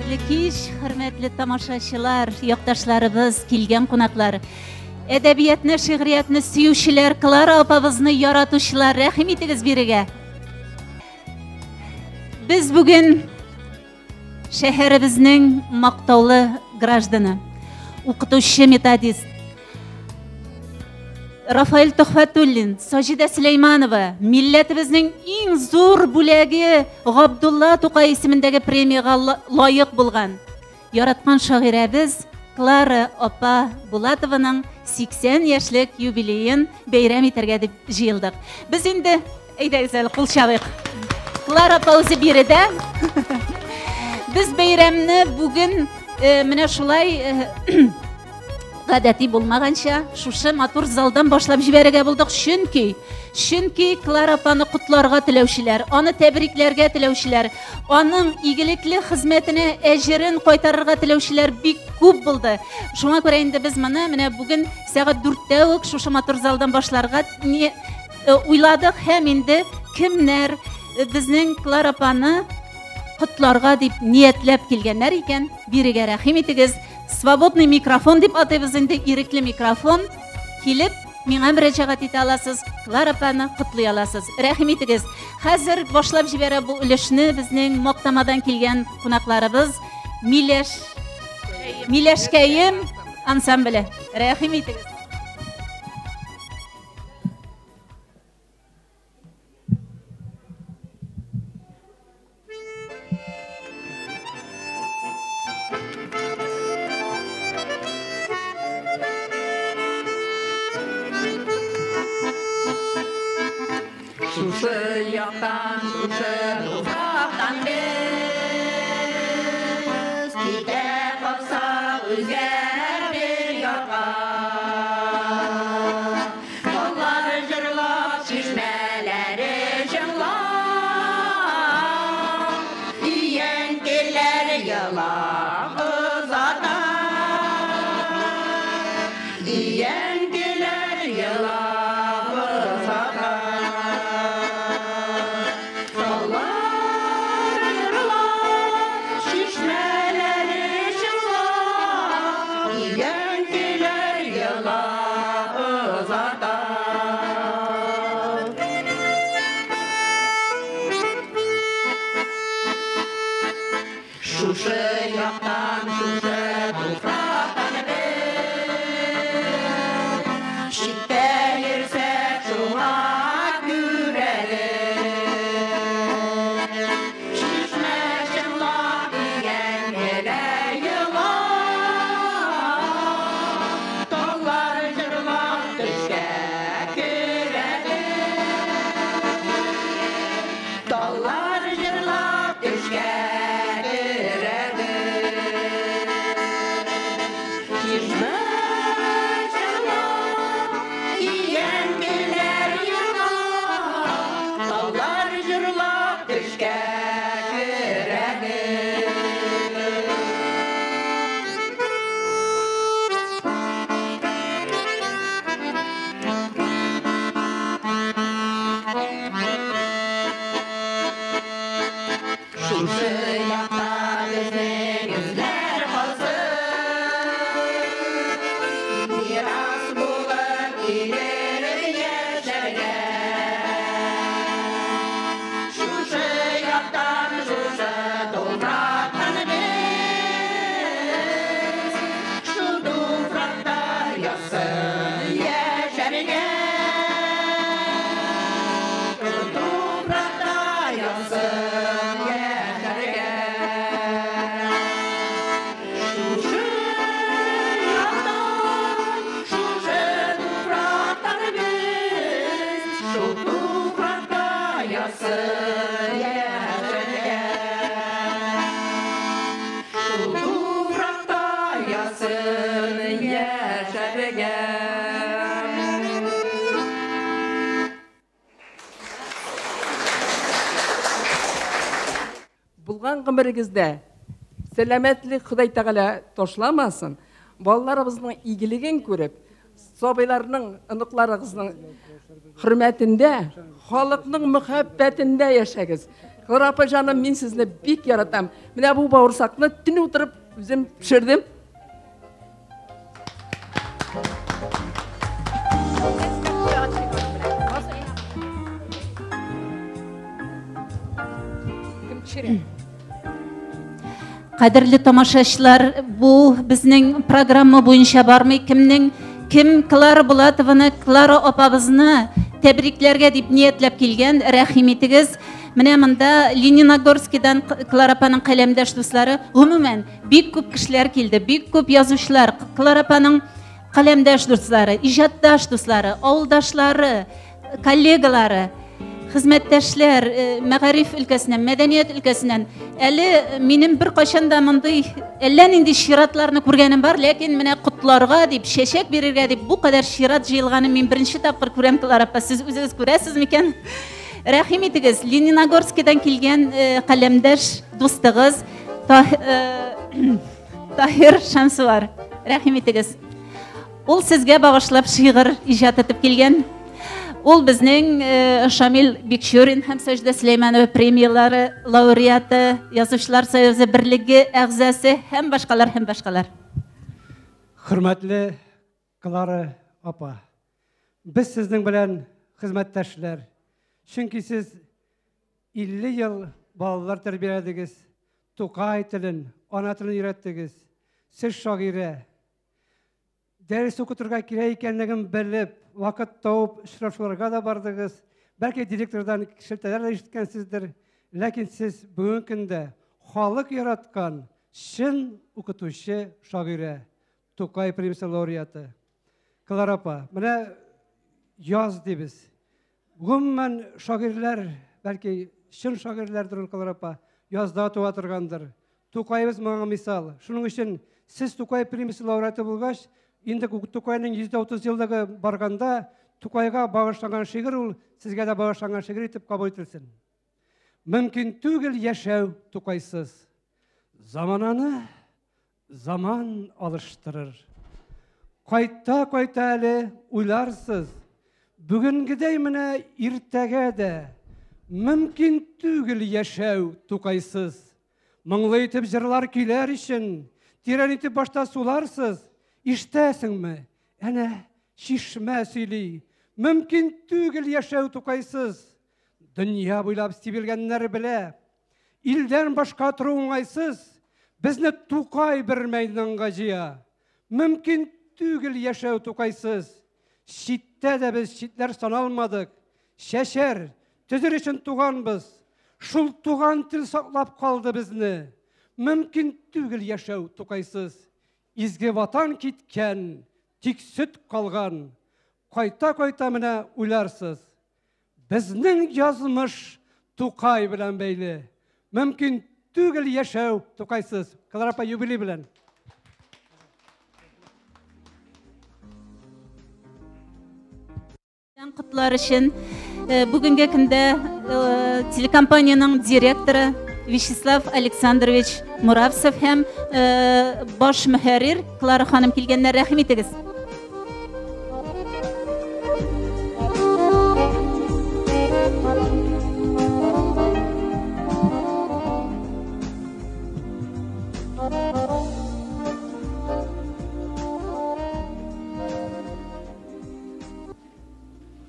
Hürmetli kiş, hürmetli tamaşaçılar, yoktaşlarımız, kilgen konaklar. Edebiyatını, şiiriyatını süyüşüler, Klara apabızını yaratuşlar, rahim etiniz biriga. Biz bugün şehrimizin maqtovli grajdanı, o'qituvchi metodist Rafael Tuhfatullin, Sajida Süleymanova, milletimizning eng zo'r bo'lagi Abdulla To'qay ismidagi premiyaga loyiq bo'lgan yaratgan shoiramiz Klara opa Bulatovaning 80 yoshlik yubileyin bayram etarga deb jildik. Biz endi aytaylik qo'l chavik. Klara opa o'zi birida. Biz bayramni bugun mana shulay гадәти булмаганча шушы матур залдан башлап җибәрергә булдык, чөнки Кlara апаны котларга теләүчеләр, аны тәбрикләргә теләүчеләр, аның игелекле хезмәтенә әҗерен кайтарырга теләүчеләр бик күп булды. Шуңа күрә инде без менә бүген сәгать 4тә үк шушы матур залдан башларга уйладык һәм инде кемнәр безнең Klara апаны котларга дип ниятләп килгәннәр икән, бирегә рәхим итегез. Свободный микрофон дип атайбыз инде, ирекле микрофон. Килеп, миңа мөрәҗәгать итә аласыз, Klara апаны котлый аласыз. Рәхим итегез. Хәзер башлап җибәрә бу өлешне безнең Мактамадан килгән кунакларыбыз Миләшкәем ансамбле. Рәхим итегез. Şuşu yaktan, şuşu uzaktan biz Gide kalsa özger bir yaka Yollar jırlap, çeşmeleri jınlap Diyen geller yılap uzatan Diyen geller yılap uzatan Şuşu yaktan, şuşu tufraktan biz Şitte yersek şuna gürelim Şişme şınlak diyen ele yılan Dallar jırlap düşke girelim Dallar jırlap düşke Şuşu yakta bizning izler qolsin Miras bo'lib kelir yasharga Şuşu yaktan, şuşu tufrakdan biz Shu tufrakda yotsin yasharga Shu tufrakda yotsin Bulgan qımırıgızda selametlik Xuday Teala toşlamasın. Балаларыбызның игілігін көріп, собайларының, ынықларыңыздың hürmetinde, халықның mühabbetinde yaşayız. Клара апа жаным, мен сізді бик яратам. Менә бу бауырсакны түн утырып үзем пішірдім. Қадірлі тамашашылар, bu bizning programma bo'yicha barmay kim Klara Bulatovani, Klara opamizni tebriklarga deb niyatlab kelgan, rahimetigiz. Менә монда Лениногорскидан Klara opaning qalamdosh do'stlari, umuman bek ko'p kishilar keldi, bek ko'p yozuvchilar, Klara opaning qalamdosh do'stlari, ijoddosh do'stlari, avldoshlari, kollegalari, xizmatdoshlar, ma'arif ülkəsindən, madaniyat ülkəsindən. Әлі менің bir qachanda bunday әллә нинди şiratlarni ko'rganim bor, lekin менә qutlarga deb, şeşek bererga deb bu qadar şirat jıyılganı men birinchi taqir ko'ram. Klara opa, siz o'zingiz ko'rasizmi ekan? Rahim etigiz, Leninogorskdan kelgan qalamdosh do'stig'iz Tahir Shamsuvar. Rahim etigiz. Ol sizga bag'ishlab shi'r ijod etib kelgan. Ol bizning Shamil Bekshorin ham Sajda Süleymanova premiyalari laureati, Yozuvchilar soyuzi birligi a'zosi ham boshqalar. Hurmatli Klara opa, biz sizning bilan xizmatdoshlar. Chunki siz 50 yil bolalar tarbiyaladingiz, To'qay tilin, ona tilini o'rgatdingiz. Siz shoira. Ders o'qitirga kerak ekanligini bilib, vaqt topib ishtirokchilarga da bardingiz. Balki direktordan shiltalar eshitgansizdir, lekin siz bugungi kunda xalq yaratgan shin o'qituvchi shoira, To'qay premiyasi laureati. Klara opa, mana yoz deymiz. Umuman shoirlar, balki shin shoirlardir Klara opa, yozda o'tirgandir. To'qayimiz menga misol. Shuning uchun siz To'qay premiyasi laureati bo'lgach, endi To'qayning 130 yildagi borganda To'qayga bag'ishlangan shi'r ul sizga da bag'ishlangan shi'r etib qabul etilsin. Mumkin tugul yashaw To'qaysiz. Zamonani zaman alıştırır. Qayta ali uylarsız. Bugungiday mana ertaga da mumkin tugul yashaw To'qaysiz. Minglaytib jırlar kuylar için teranitib boshda sularsız. İştəsinmi? Ana şişmə сөйли. Mümkün tugul yashaw To'qaysiz. Dünya bo'ylab sevilganlar bile. İlden başqa turu oңайсыз. Bizni To'qay bir maydonga jiya. Mümkün tugul yashaw To'qaysiz. Şitdə de biz şitlər sanalmadık. Şeşer, tüzür için tuğanbız. Şul tuğan til saqlab qaldı bizni. Mümkün tugul yashaw To'qaysiz. İzgi vatan kitken, tik süt kalgan, qayta mine uylarsız. Bizning yazmış To'qay bilen beyli. Mümkün tugul yashaw To'qaysiz. Klara opa yubiley bilen. Kutlar için bugünkü kunda telekompaniyanın direktori Vyacheslav Aleksandrovich Muravsev hem bosh muharrir Klara xonim kelganlar, rahim etigiz.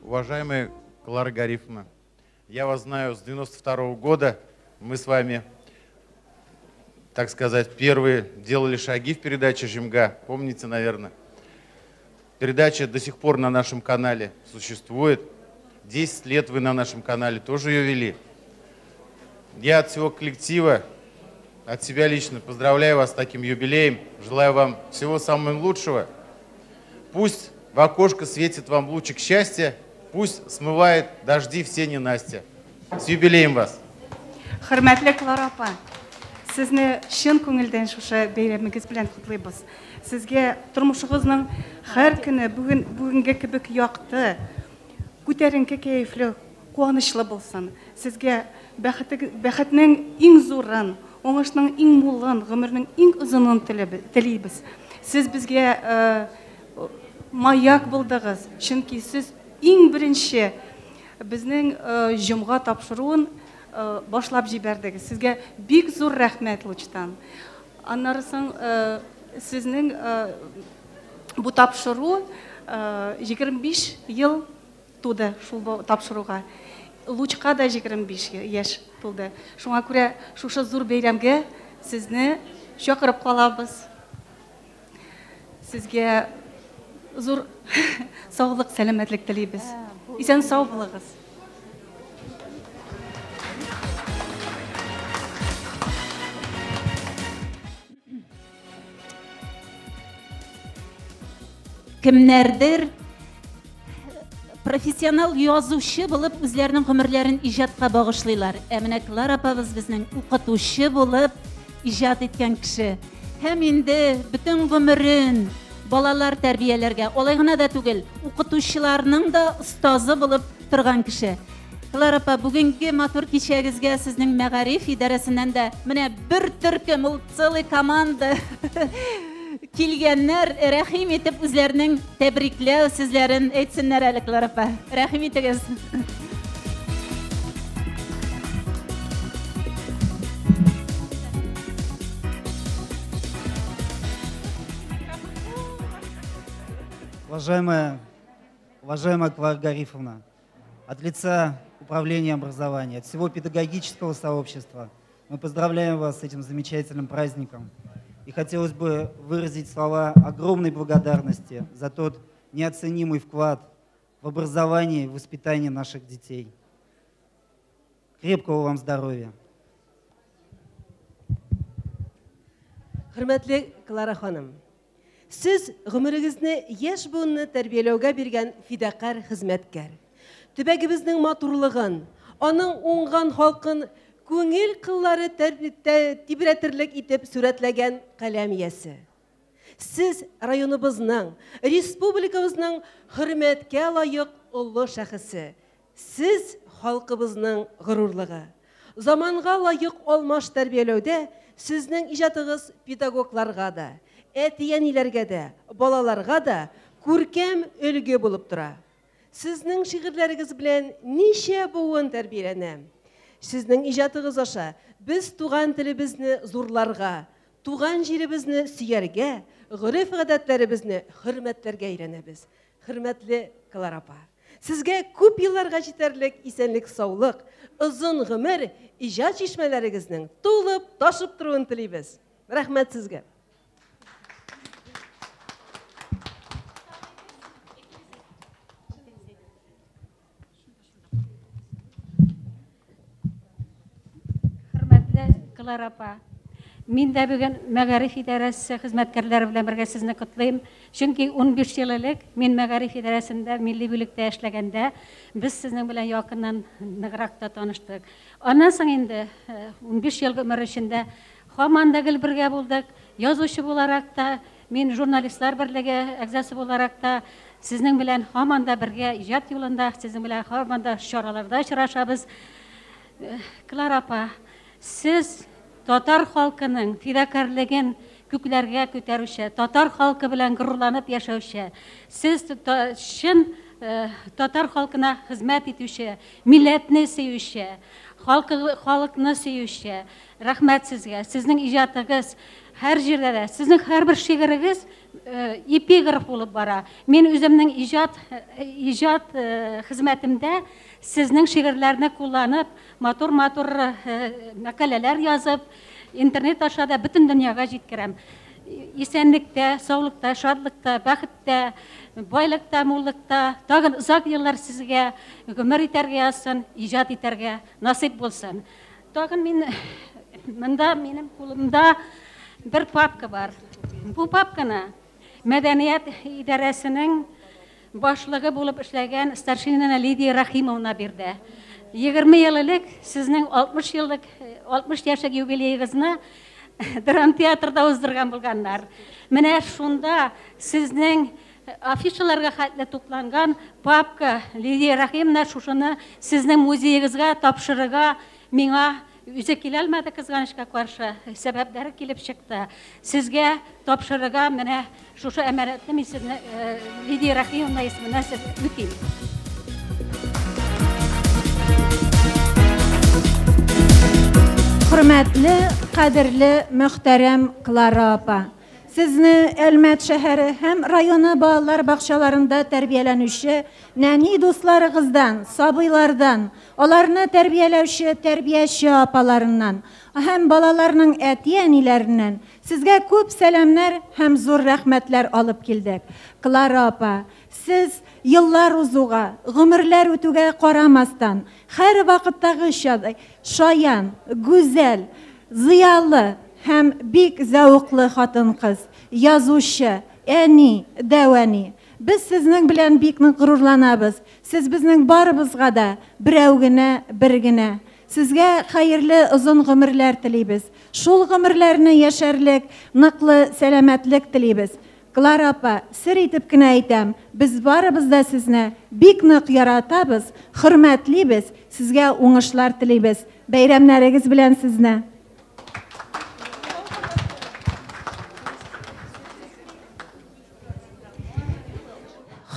Уважаемая Клара Гарифовна, я вас знаю с 92-го года. Мы с вами, так сказать, первые делали шаги в передаче «Жемга». Помните, наверное? Передача до сих пор на нашем канале существует. 10 лет вы на нашем канале тоже ее вели. Я от всего коллектива, от себя лично поздравляю вас с таким юбилеем. Желаю вам всего самого лучшего. Пусть в окошко светит вам лучик счастья. Пусть смывает дожди все ненастья. С юбилеем вас! Hürmetli Klara opa, sizni şın көңілден шушы бәйрәмегез белән құтлыйбыз. Сезгә тормышыгызның һәр көне бүгенге кебек якты, күтәренке кәефле, куанычлы булсын. Сезгә бәхетнең иң зурын, уңышның иң мулын, гомернең иң узынын телибез. Сез безгә маяк булдыгыз, чөнки сез иң беренче безнең җомга тапшыруын башлап җибәрдегез. Сезгә бик зур рәхмәт Лучтан. Аннары соң сезнең бу тапшыру 25 ел туды шул тапшыруга. Лучка да 25 яшь тулды. Шуңа күрә шушы зур бәйрәмгә сезне чакырып калабыз. Сезгә зур саулык, сәламәтлек телибез. Исән сау булыгыз. Кемнәрдер профессионал язучы булып үзләренең гомерләрен иҗатка багышлыйлар. Менә Клара апабыз безнең укытучы булып иҗат иткән кеше. Һәм инде бөтен гомерен балалар тәрбияләргә, алай гына да түгел, укытучыларның да остазы булып торган кеше. Клара апа, бүгенге матур кичәгезгә сезнең мәгариф идарәсеннән дә менә бер төркем, ул целый команда килгәннәр, рәхим итеп үзләренең тәбрикләү сүзләрен әйтсеннәр әле, Клара апа. Рәхим итегез. Уважаемая Клара Гарифовна, от лица Управления образования, от всего педагогического сообщества мы поздравляем вас с этим замечательным праздником. И хотелось бы выразить слова огромной благодарности за тот неоценимый вклад в образование и воспитание наших детей. Крепкого вам здоровья! Хөрмәтле Клара ханым, сез гомерегезне яшь буынны тәрбияләүгә биргән фидакар хезмәткәр. Төбәгебезнең матурлыгын, аның уңган халкын күңел кыллары тибрәтерлек итеп сүрәтләгән каләм иясе. Сез районыбызның, республикабызның хөрмәткә лаек олы шәхесе. Сез халкыбызның горурлыгы. Заманга лаек алмаш тәрбияләүдә сезнең иҗатыгыз педагогларга да, әти-әниләргә дә, балаларга да күркәм өлге булып тора. Сезнең шигырьләрегез белән ничә буын тәрбияләнә. Сезнең иҗатыгыз аша без туган телебезне зурларга, туган җиребезне сөяргә, гырыф-гадәтләребезне хөрмәтләргә өйрәнәбез. Хөрмәтле Клара апа, сезгә күп елларга җитәрлек исәнлек, саулык, озын гомер, иҗат чишмәләрегезнең тулып, ташып торуын телибез. Рәхмәт сезгә. Клара апа, мин дә бүген мәгариф идарәсе хезмәткәрләре белән бергә сезне котлыйм. Чөнки 15 ел элек мин мәгариф идарәсендә, милли бүлектә эшләгәндә, без сезнең белән якыннан ныграк та таныштык. Аннан соң инде 15 ел гомер эчендә һаман да бергә булдык. Язучы буларак та, мин журналистлар берлеге әгъзасы буларак та сезнең белән һаман да бергә иҗат юлында, сезнең белән һаман да чараларда очрашабыз. Клара апа, сез татар халкының фидакарлыгын күкләргә күтәрүче, татар халкы белән горурланып яшәүче, сез шин татар халкына хезмәт итүче, милләтне сөюче, халыкны сөюче. Рәхмәт сезгә. Сезнең иҗатыгыз һәр җирдә дә, сезнең һәрбер шигырегез эпиграф булып бара. Мин үземнең иҗат хезмәтемдә сезнең шигырьләрне кулланып, матур-матур мәкаләләр язып, интернет аша да бөтен дөньяга җиткерәм. Исәнлектә, саулыкта, шатлыкта, бәхеттә, байлыкта, муллыкта, тагын озак еллар сезгә гомер итәргә язсын, иҗат итәргә насыйп булсын. Тагын монда минем кулымда бер папка бар. Бу папканы мәдәният идарәсенең башлыгы булып эшләгән старшина Лидия Рахимовна бирде. 20 ел элек сезнең 60 яшьлек юбилейгызны драм театрда уздырган булганнар. Менә шунда сезнең афишаларга хәтле тупланган папка Лидия Рахимовна шушыны сезнең музеегызга тапшырырга миңа үзе килә алмады, кызганычка каршы сәбәпләре килеп чыкты. Сезгә тапшырырга менә шушы әманәтне мин сезне Лидия Рахимовна исеменә үтим. Hürmetli, kadirli, muhterem Klara apa. Sizni Elmet şehri hem rayonu bağlar bakşalarında terbiyelenüşü, nani dostlarınızdan, sabıylardan, onlarını terbiyeleşi, terbiyeşi apalarından, hem balalarının etiyenilerinin, sizge küp selamlar hem zor rahmetler alıp kildik. Klara apa, siz yıllar uzuğa, gümürler ötüge koramastan, her vakittagi şayan, güzel, ziyalı, hem bik zevkli hatın kız, yazışı, eni, devani. Biz sizning bilen bikni gururlanabız. Siz bizning barımızga da birevgine, birgine. Sizge hayırlı uzun gümürler tileybiz. Şul gümürlerini yaşarlık, nıklı selametlik tileybiz. Klara apa, sir etip kine aytam, biz barımızda sizne bik nık yaratabız, hürmetliyiz. Sizge uğuşlar tileybiz. Bayramlarınız bilen sizne.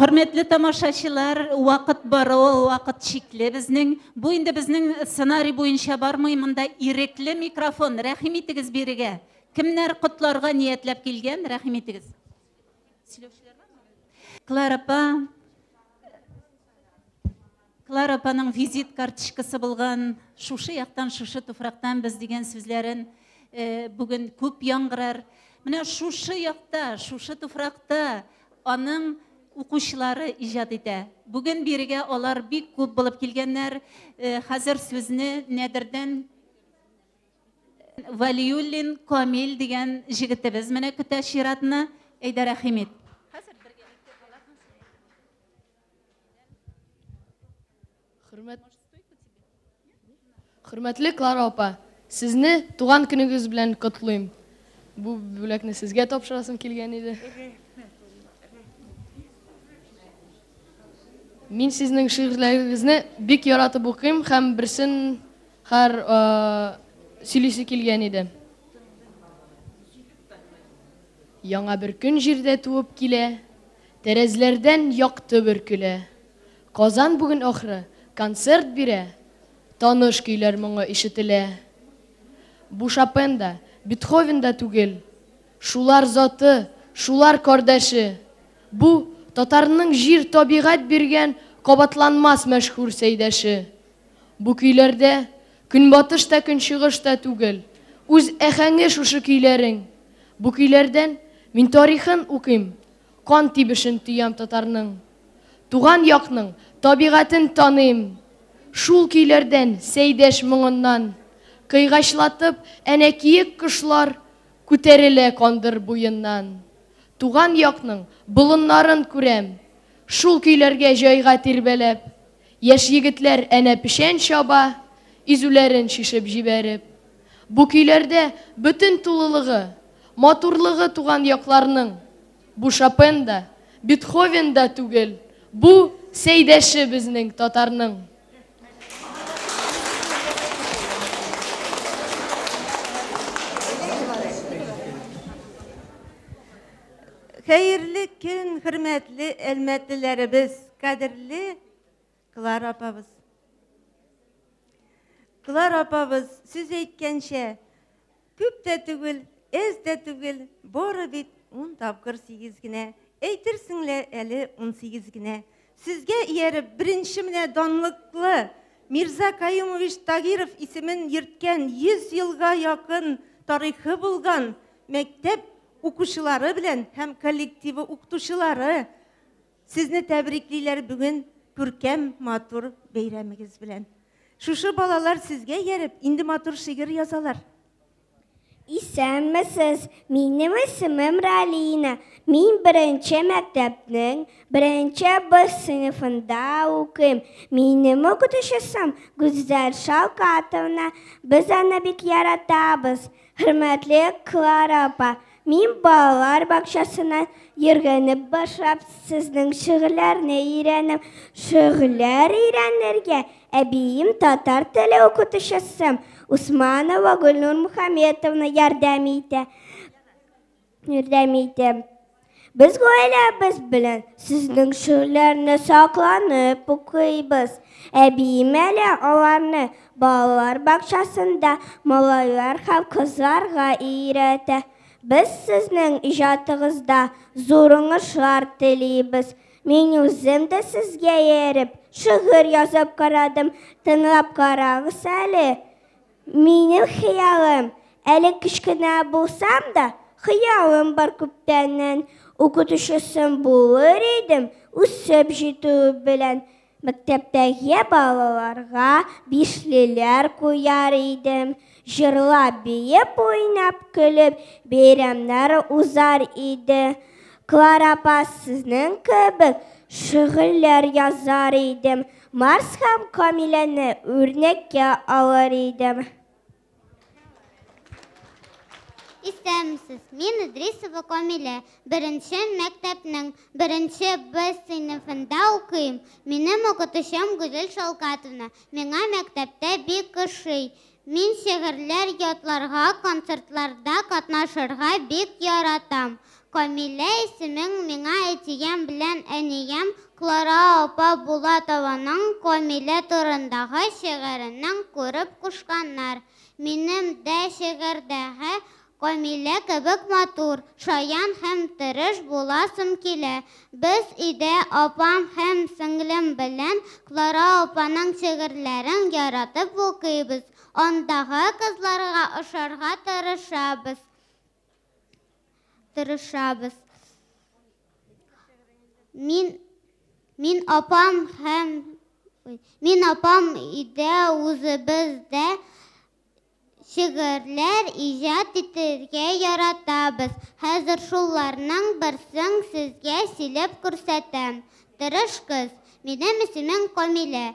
Hürmetli tamaşaçılar, vakit barı, vakit çikli. Bu indi bizning ssenariy boyunca barmıymında irekli mikrofon. Rahim etiniz biriga. Kimler kutlarga niyetlep kelgen? Rahim etiniz. Klara apa'nın vizit kartışkası bulgan, şuşu yaktan, şuşu tufraktan biz degen sözlerin bugün köp yangırar. Mine şuşu yakta, şuşu tufrakta onun o'quvchilari ijod etdi. Bugun biriga olar bik ko'p bo'lib kelganlar. Hozir so'zni Nadirdan Valiyullin Komil degan yigitimiz mana kutashiratni ayda rahim et. Hürmetli Klara opa, sizni tug'an kuningiz bilan qutlayman. Bu bo'lakni sizga topshirasam kelgan edi. Men sizning she'rlaringizni bek yoratib o'qiyman, ham birsin har silisi kelgan edi. Yangi bir kun yerda tuvib kela, terazlardan yoqdi bir kula. Qozon bugun oxiri konsert bera, tanish kuylar menga eshitila. Bu Chopinda, Beethoven'da tugil, shular zoti, shular qardashi. Bu Tatarning jir tabiat bergan qobatlanmas mashhur saydashi. Bu kuylarda kunbotishda kunchig'ishda tugil, o'z ahangi shu kuylaring. Bu kuylardan men tarixin o'qim, qon tibishin tuyam Tatarning. Tug'an yoqning tabiatin tanıyım. Şul kuylardan saydash ming'indan qiyg'ashlatib ana kiyik qushlar ko'tarile qondir bo'yindan. Tug'an yoqning bulunlarin ko'ram, shul kuylarga joyga terbelab, yosh yigitlar ana pishan shoba, izularin shishib jiberib. Bu kuylarda butun to'liligi, motorligi tug'an yoqlarning. Bu Chopinda, Beethoven'da tugil, bu saydashi bizning Tatarning. Hayırlı gün, hürmetli elmetlilerimiz, kadirli Klara apamız. Klara apamız, siz aytkancha, köp de tugil, ez de tugil, bori bit 10 tapkır 8gine, aytirsinglar eli 18gine. Sizge yerib birinchi mine donliqli Mirza Kayumovich Tagirov ismin yirtgan 100 yılga yakın tarihi bulgan mektep o'quvchilari bilan hem kollektivi o'qituvchilari sizni tabriklaylar bugun ko'rkam matur bayramingiz bilan. Şuşu balalar sizge yerib indi matur şiir yozalar. İsənmisiz, menim ismim Ralina. Men birinchi maktabning birinchi B sinfida o'qiyman. Mening o'qituvchim Guzar Shavkatovna. Biz ana bek yaratamiz. Hurmatli Klara opa, men bolalar bog'chasidan yurganib boshlab sizning she'rlarni o'rganib, she'rlar o'rganlarga abiyim tatar tili o'qituvchim Usmanova Gulnur Muhammadovna yordam etdi. Biz гаиләбез белән сезнең шигырьләрне сакланып укыйбыз. Әбием әле аларны балалар бакчасында малайлар һәм кызларга өйрәтә. Biz sizning ijodingizda zo'r уңышлар телибез. Мен үзем дә сезгә ярып шигырь язып карадым. Тыңлап карагыз әле. Минем хыялым, әле кичкенә булсам да, хыялым бар күптәннән. Укытучысым булыр идем, үсеп җитү белән. Мәктәптәге балаларга бишлеләр куяр идем. Җырлап, биеп, уйнап, көлеп, бәйрәмнәр узар иде. Клара апа, сезнең кебек шигырьләр язар идем. Марс һәм Камиләне үрнәккә алыр идем. Исәмсез, мин Идрисова Камилә, беренче мәктәпнең беренче Б сыйныфында укыйм. Минем укытучым Гүзәл Шалкатовна. Миңа мәктәптә бик ошый. Мин шигырьләр ятларга, концертларда катнашырга бик яратам. Камилә исемең миңа әтием белән әнием Клара апа Булатованың Камилә турындагы шигыреннән күреп кушканнар. Минем дә шигырьдәге Камилә кебек матур, шаян һәм тырыш буласым килә. Без өйдә апам һәм сеңлем белән Клара апаның шигырьләрен яратып укыйбыз. Андагы кызларга ошарга тырышабыз. Мин апам өйдә үзебездә шигырьләр иҗат итәргә яратабыз. Хәзер шуларның берсен сезгә сөйләп күрсәтәм. Тырыш кыз, минем исемем Камилә.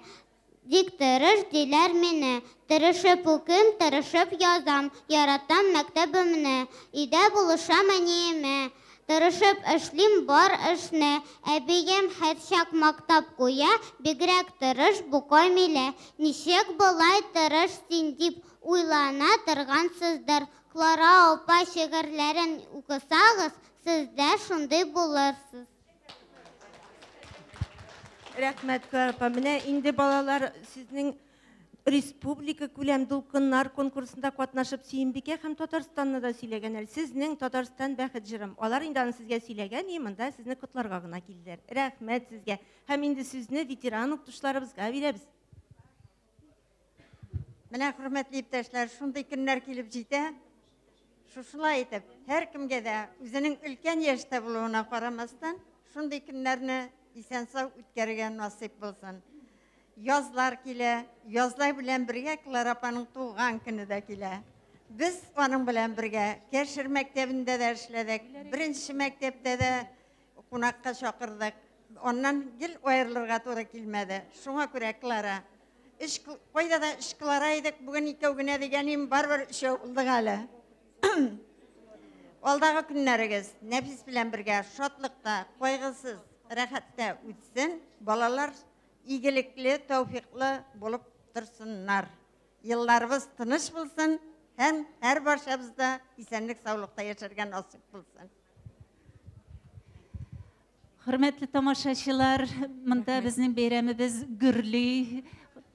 Дик тырыш диләр мине. Тырышып укыйм, тырышып язам. Яратам мәктәбемне. Өйдә булышам әниемә. Тырышып эшлим бар эшне. Әбием һәр чак мактап куя. Бигрәк тырыш бу Камилә. Ничек болай тырыш син дип уйлана торгансыздыр. Клара апа шигырьләрен укысагыз, сез дә шундый булырсыз. Рәхмәт, Клара апа. Менә инде балалар сезнең республика күләм дулкыннар конкурсында катнашып Сөембикә һәм Татарстанны да сөйләгәннәр. Сезнең Татарстан бәхет җырым. Алар инде аны сезгә сөйләгән, монда сезне котларга гына килделәр. Рәхмәт сезгә. Һәм инде сүзне ветеран укытучыларыбызга бирәбез. Менә хөрмәтле иптәшләр, шундый көннәр килеп җитә. Шушылай итеп, һәр кемгә дә үзенең өлкән яшьтә булуына карамастан, шундый көннәрне исән-сау үткәрергә насыйп булсын. Язлар килә, язлар белән бергә Клара апаның туган көне дә килә. Без аның белән бергә Кәшир мәктәбендә дә эшләдек, беренче мәктәптә дә кунакка чакырдык. Оннан гел аерылырга туры килмәде. Шуңа күрә Клара Кайда да Клара идек, бүген икәү генә дигәнем барбер өчәү булдык әле. Алдагы көннәрегез нәфис белән бергә шатлыкта, кайгысыз, рәхәттә үтсен. Балалар игелекле, тәүфиклы булып торсыннар. Елларыбыз тыныч булсын, һәм һәр барчабызда исәнлек, саулыкта яшәргә насыйп булсын. Хөрмәтле тамашачылар, монда безнең бәйрәмебез гөрле.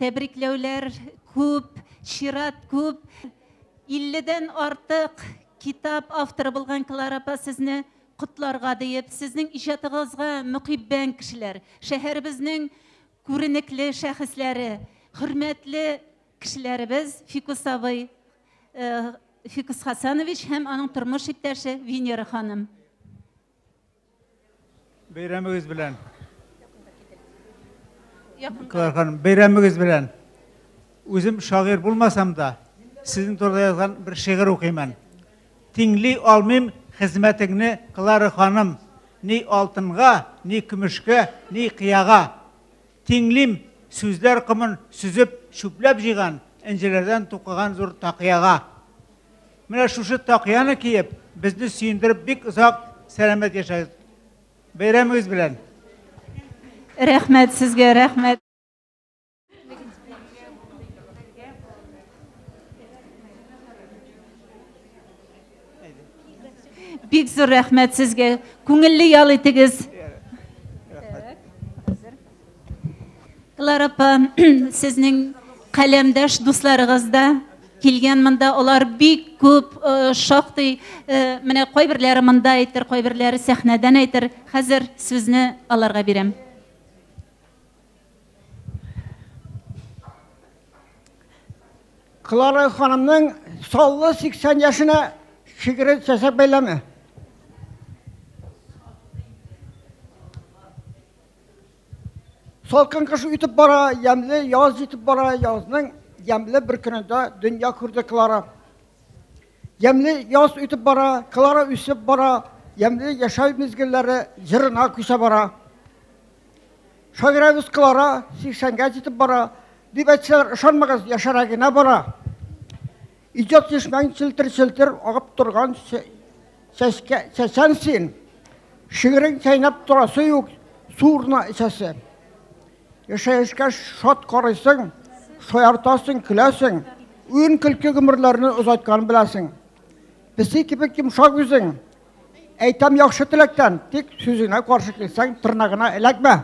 Тәбрикләүләр күп, чират күп. 50-дән артык китап авторы булган Клара апа сезне котларга диеп, сезнең иҗатыгызга мөхиббән кешеләр, шәһәребезнең күренекле шәхесләре, хөрмәтле кешеләребез Фикус абый, Фикус Хасанович һәм аның тормыш иптәше Венера ханым. Бәйрәмегез белән. Клара ханым, бәйрәмегез белән. Үзем шагыйрь булмасам да, сезнең турыда язган бер шигырь укыйман. Тиңли алмыйм хезмәтеңне, Клара ханым, ни алтынга, ни көмешкә, ни кыяга. Тиңлим сүзләр кымын сүзеп, шүпләп җыйган, инҗеләрдән тукыган зур тақияга. Менә шушы тақияны киеп, безне сөендереп бик озак сәламәт яшәгез. Бәйрәмегез белән. Рәхмәт сезгә, рәхмәт. Бик зур рәхмәт сезгә. Күңелле ял итегез. Клара апа, сезнең каләмдәш дусларыгыз да килгән монда. Алар бик күп, шактый, менә кайберләре монда әйтер, кайберләре сәхнәдән әйтер. Хәзер сүзне аларга бирәм. Клара ханымның саллы 80 yaşına şigiri çeşek beylemi. Salkın kışı ütüp bara, yemli yaz yitip bara, yazının yemli bir gününde dünya kurdu Clara. Yemli yaz ütüp bara, Clara üsüp bara, yemli yaşay mizgilleri jırına küse bara. Şagiremiz Clara 80'ge yitip bara, dibetçiler ışanmağız yaşaragına bara. İcat yaşman çiltir ağıp durgan sesensin. Şigirin kaynap durası yok, surna içesi. Yaşayışka şat karıysın, soyartasın, külesin. Uyun külkü gümürlerini uzatkanı bilesin. Bizi gibi kimşak yüzün. Eytem yakşı tilekten, tek sözüne karşı kilsen tırnağına elekme.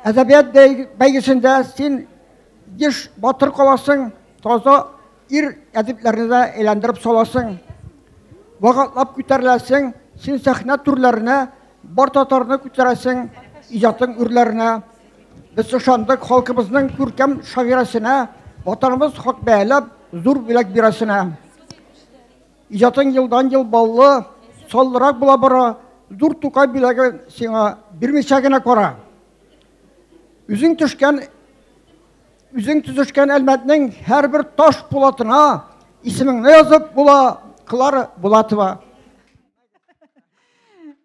Edebiyat belgesinde sen geç batır kolasın, taza ir ediplerini de eğlendirip solasın. Vakatlap küterlesin, sen sahne türlerine, bar tatarını küteresin, icatın ürlerine. Biz ışandık halkımızın kürkem şagiresine, vatanımız hak beylep, zor bilek biresine. İcatın yıldan yıl ballı, sallırak bula bara, zor tukay bilegi sana bir meçegine kora. Üzün tüzüşken elmetinin her bir taş bulatına ismini yazıp bula, Clara Bulatıva.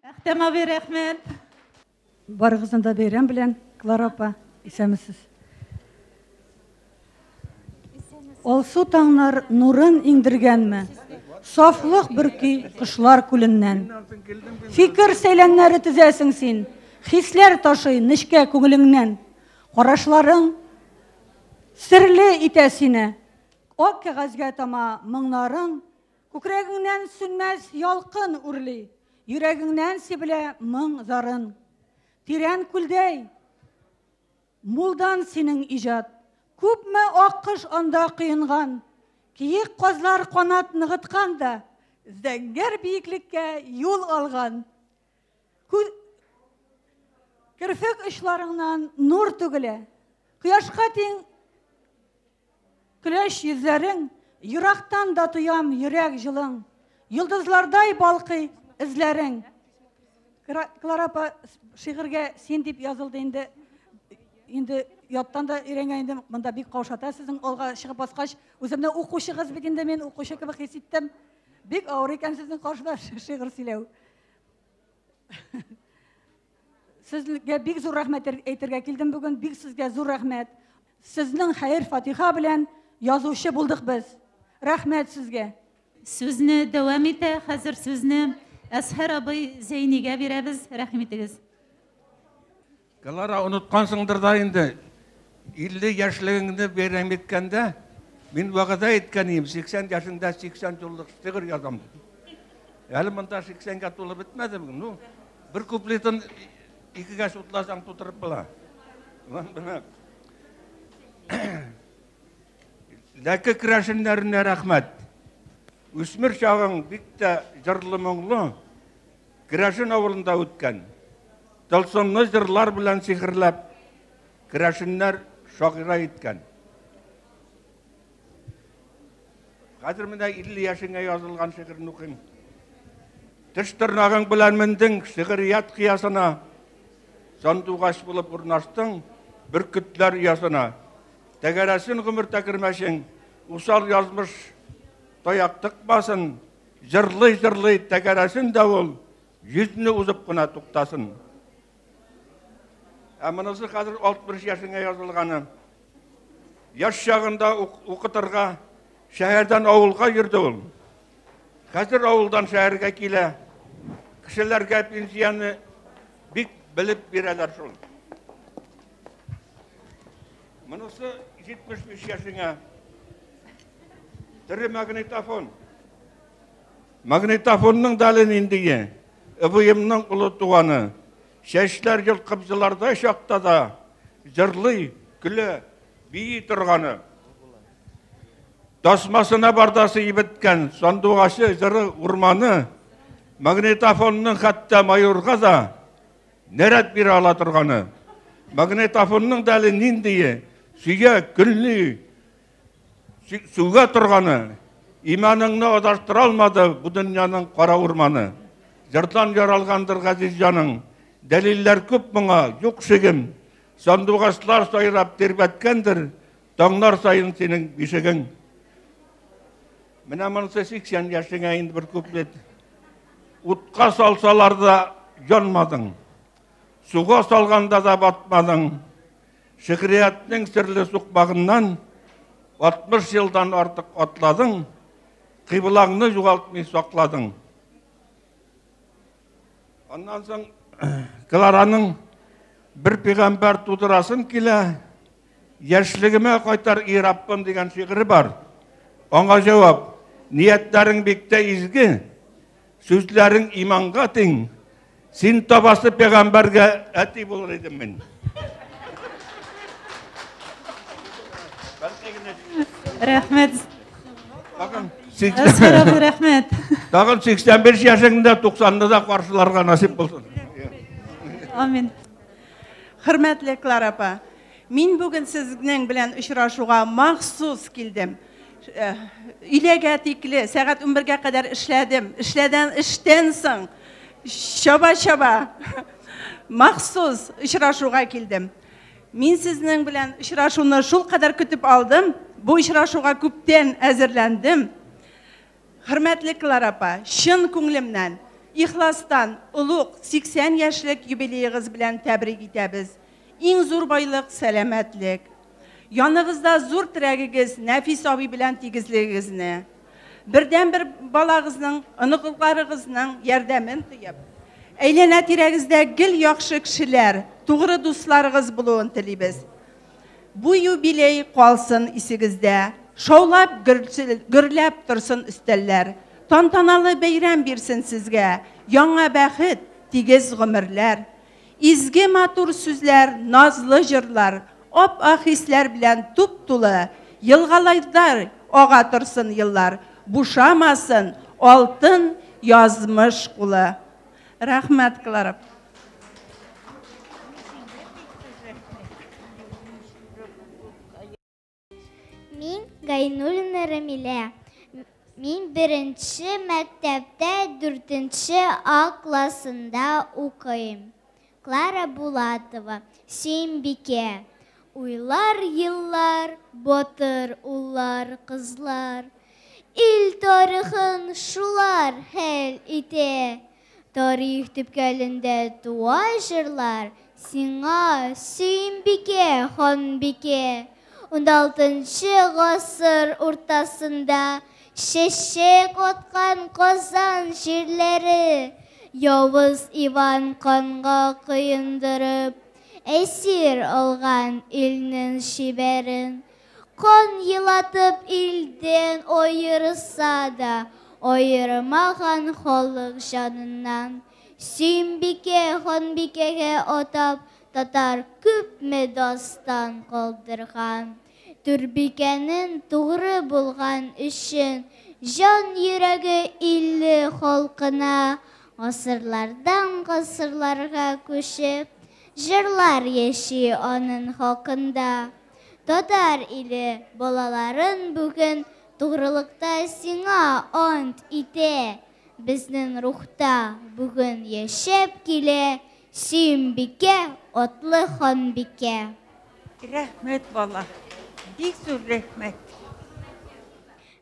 Әхтәм абый, рәхмәт. Барыгызны да бәйрәм белән, Клара апа, исәнмесез. Алсу таңнар нурын иңдергәнме? Сафлык бөрки кышлар күленнән. Фикер сәйләннәре төзәсең син, хисләр ташый нечкә күңелеңнән. Карашларың серле итә сине. Ак кәгазьгә тама моңнарың, күкрәгеңнән сүнмәс ялкын үрли, йөрәгеңнән сибелә моң зарын. Тирән күлдәй, мулдан синең иҗат, күпме аккыш анда кыйынган, киек казлар канат ныгыткан да, зәңгәр биеклеккә юл алган. Керфек очларыңнан нур түгелә, кояшка тиң көләш йөзләрең, ерактан да тоям йөрәк җылың, йолдызлардай балкый эзләрең. Клара апа, шигырьгә син дип язылды инде яттан да өйрәнгән инде, монда бик каушата сезнең алга чыгып баскач, үземне укучыгыз бит инде, мен укучы кебек хис иттем. Бик авыр икән сезнең каршыда шигырь сөйләү. Сезгә бик зур рәхмәт әйтергә килдем бүген, бик сезгә зур рәхмәт. Сезнең хәер Фатиха белән язучы булдык без. Рәхмәт сезгә. Сүзне дәвам итә, хәзер сүзне Әсхәр абый Зәйнигә бирәбез. Рәхим итегез. Клара, оныткансыңдыр да инде. 50 яшьлегеңне бәйрәм иткәндә, мин вәгъдә иткән идем, 80 яшында 80 еллык шигырь язам. Әле монда 80-га тулып бетмәде бүген. Ну, бер куплетын икегә шутласаң тутырып була. Ләкә крашеннәренә рәхмәт. Үсмер чагың бик тә җырлы моңлы. Крашен авылында үткән. Тылсымлы җырлар белән сихерләп, крашеннәр шагыйра иткән. Хәзер менә 50 яшеңә язылган шигырьне укыйм. Теш тырнагың белән мендең шигырият кыясына. Сандугач булып урнаштың, бөркетләр ясына. Тәгәрәсен гомер тәкермәшең, усал язмыш таяк тыкмасын, җырлый тәгәрәсен дә ул, йөзне узып кына туктасын. Монысы хәзер 60 яшеңә язылганы. Яш чагында укытырга шәһәрдән авылга йөрде ул. Хәзер авылдан шәһәргә килә. Кешеләргә пенсияны бик белеп бирәләр шул. Монысы 75 яшеңә. Тере магнитофон. Магнитофонның дәлін ендіге, ұбыйымның ұлы туғаны, шәшлер жылқыпсыларда шақтада, жырлы, күлі, бейі тұрғаны. Тасмасына бардасы ебіткен, сандуғашы жыры ұрманы, магнитофонның қатта майорға да, нәрәт бір ала тұрғаны. Магнитофонның дәлін ендіге, сүйе, күлі, суға тұрғаны. İmanını odaştır almadı bu dünyanın qara urmanı. Jırdan yaralgandır gaziz canın. Deliller köp buna, yok şegim. Sanduğaçlar sayrap terbetkendir. Dağlar sayın senin bişegin. Mine mansa 80 yaşına indi bir kuplet. Utqa salsalar da yanmadın. Suğa salganda da batmadın. Şikriyatның sirli suqbağından 60 yıldan artık atladın. Kıbılağını yuvaltmayı sakladın. Ondan sonra Clara'nın bir peygamber tudurasın kile, yaşlığıma kaytar İrabbim degen şiiri var. Ona cevap, niyetlerin bekte izgi, sözlerin imanға teң, sen tabası peygamberge eti bulur edim ben. Rahmet. Bakın. Rahmet. Dağın 85 yaşında 90'da da karşılarga nasip olsun. Amin. Hürmetli Klara apa, min bugün sizden bilen uçraşuğa mahsus kildim. Üylega tikli, saat 11'e kadar işledim. İşten soň şaba mahsus uçraşuğa kildim. Min sizden bilen uçraşuğunu şul kadar kütüp aldım. Bu uçraşuğa köpten hazırlandım. Hürmetli Klara apa, şın könglimden, ihlastan, uluk 80 yaşlık yubileyiğiz bilen tebrik etəbiz. En zor baylık, selametlik. Yanınızda zor tiregigiz, nefis abi bilen tigizliğizini. Birden bir balağızның, ınıqlıqlarınızның yerdemin tıyıp. Eylene tiregizde gil yaxşı kişiler, doğru dostlarınız buluğun tilibiz. Bu yubiley qalsın isigizde. Şovlap gürlep dursun üsteller. Tantanalı beyran birsin sizge. Yana bəxit, tigiz gümürler. İzgi matur süzler, nazlı jırlar. Op hisler bilen tup-tulu. Yılgalaylar, oğa dursun yıllar. Buşamasın, altın yazmış kulu. Rahmet Klara. Min Gaynul Nərəmilə. Min birinci məktəbdə 4-cü A klasında oxuyum. Klara Bulatova, Sembike. Uylar yıllar, batır ullar kızlar. İl tarixin şular həl ite. Tarix tüpkəlində dua jırlar. Sina Sembike, Xanbike. 16-cı ғасыр ortasında şeşek otkan Qozan şirleri Yavuz İvan kanğa kıyındırıp esir algan ilinin şiberin Kan yılatıp ilden oyırsa da oyırmağan xolıq janından Sembike Xanbikege otap tatar küpme dostan kaldırgan Türbikenin doğru bulgan üçün Jan yüreği illi halkına Asırlardan asırlarga köşüp Jırlar yeşi onun hakkında Tatar ili balaların bugün doğrulukta sina ant ite Biznin ruhta bugün yaşap kile Sembike, otlu Xanbike. Rahmet valla. Dik zor rahmet.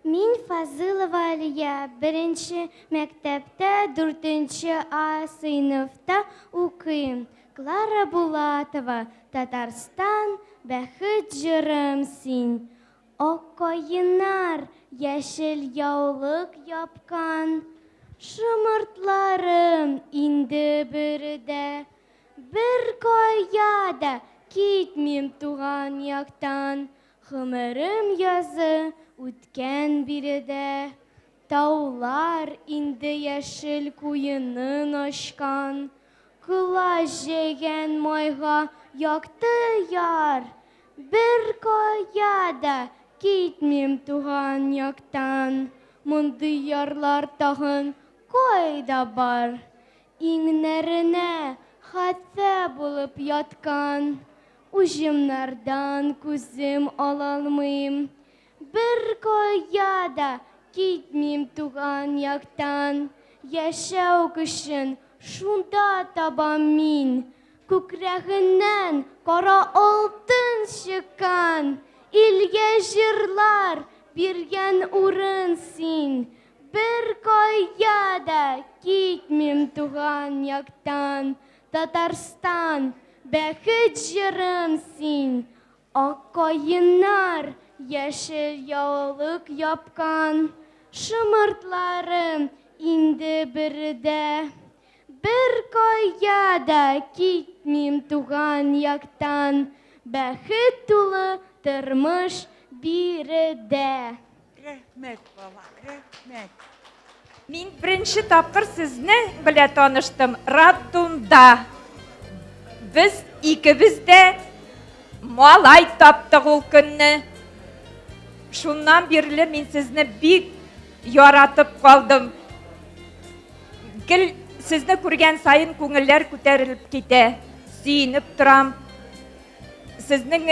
Min Fazılova Aliya, 1-ci məktəbdə 4-cü A sınıfda oxuyum. Klara Bulatova, Tatarstan, bəxit jırımsın. O koyunlar, yeşil yavlıq yapkan. Şımırtlarım indi birdə. Bir koyada gitmeyim tuğan yaktan. Hımırım yazı ütken birdə. Таулар инде яшел куенын ашкан, Кыла жеген майга якты яр. Бер кая китмим туган яктан, Мондый ярлар тагын кайда бар. Иңнәренә хәтфә булып яткан, Уҗымнардан күзем алалмыйм. Бер кая китмим туган яктан, Яшәү көчен шунда табам мин. Күкрәгеннән кара алтын чыккан, Илгә җырлар биргән урын син. Бер кая китмим туган яктан, Татарстан, бәхет җырым син. Ак каеннар яшел яулык япкан, Шымыртларым инде бердә. Бер кая китмим туган яктан, Бәхет тулы тормыш биредә. Рәхмәт, бала, рәхмәт. Мин беренче тапкыр сезне белә таныштым Радунда. Без икебез дә малай таптык ул көнне. Шуннан бирле мин сезне бик яратып калдым. Гел сезне күргән сайын күңелләр күтәрелеп китә. Сөенеп торам. Сезнең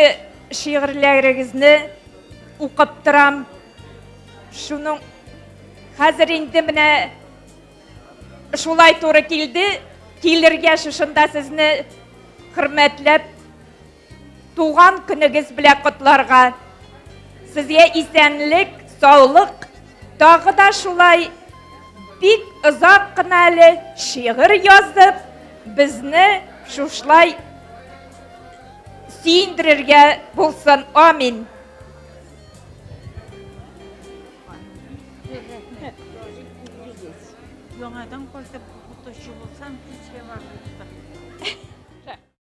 шигырьләрегезне укып торам. Шуның хәзер инде менә шулай туры килде. Килергә шушында сезне хөрмәтләп туган көнегез белән котларга. Сезгә исәнлек, саулык, тагы да шулай бик озак кына әле шигырь язып, безне шушлай сөендерергә булсын. Амин. Яңадан кайтып, утырчы булсам, кичкә барып